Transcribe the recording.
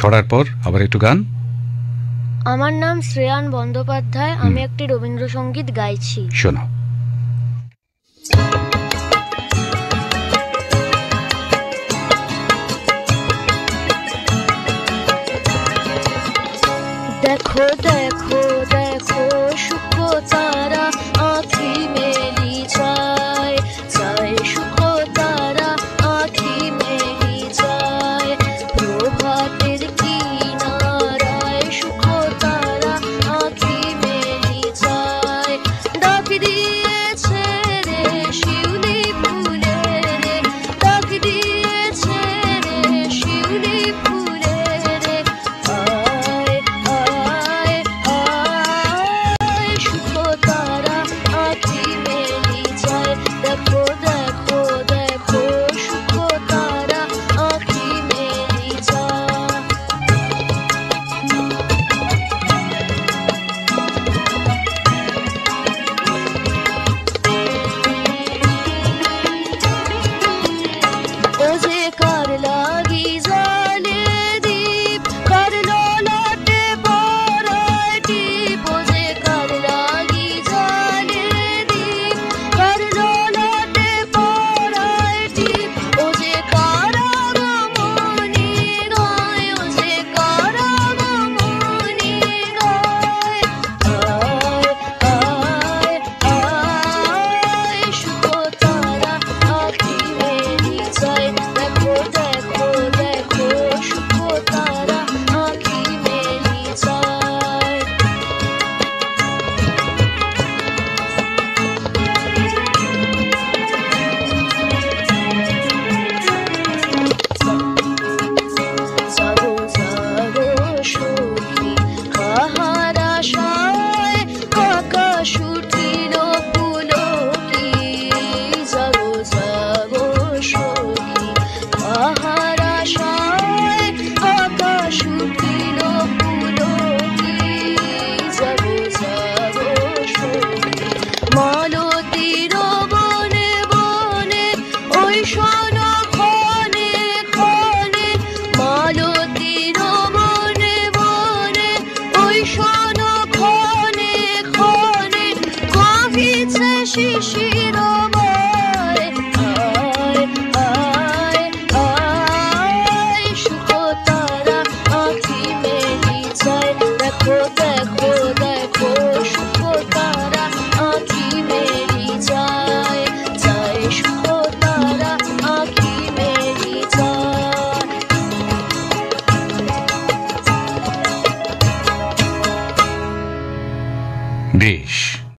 ছড়ার পর আবার একটু গান। আমার নাম শ্রেয়ান বন্দ্যোপাধ্যায়, আমি একটি রবীন্দ্রসঙ্গীত গাইছি। শোনো। দেখো দেখো দেখো সুখ তারা আঁখি মেলি যায়, যায় সুখ তারা আঁখি মেলি যায়, প্রভাতের কিনারায় সুখ তারা আঁখি মেলি যায়। ডাক দিয়েছে রে শিউলি ফুলে রে, ডাক দিয়েছে রে শিউলি ফুলে রে, আয় আয় আয় সুখ তারা আঁখি মেলি যায়। দেখো দেখো দেখো সুখ তারা আঁখি মেলি যায়। ও যে কার লাগি জালে দীপ, কার ললাটে পরায় টিপ, ও যে কার লাগি জালে দীপ, কার ললাটে পরায় টিপ, ও যে কার আগমনী গায়, ও যে কার আগমনী গায়, আয় আয় আয় সুখ তারা আঁখি মেলি যায়। দেখো দেখো দেখো সুখ তারা আঁখি মেলি যায়। জাগো জাগো সখী কাহার আশায় আকাশ উঠিল পুলকি, জাগো জাগো সখী কাহার আশায় আকাশ উঠিল পুলকি, জাগো জাগো সখী মালতীর বনে বনে ওই শোন ক্ষণে ক্ষণে, মালতীর বনে বনে ওই শোন ক্ষণে ক্ষণে, কাঁপিছে শিশির বায়, আয় আয় আয় সুখ তারা আঁখি মেলি যায়। দেখো দেখো দেখো সুখ তারা আঁখি মেলি যায়, যায় সুখ তারা আঁখি মেলি যায়। বেশ।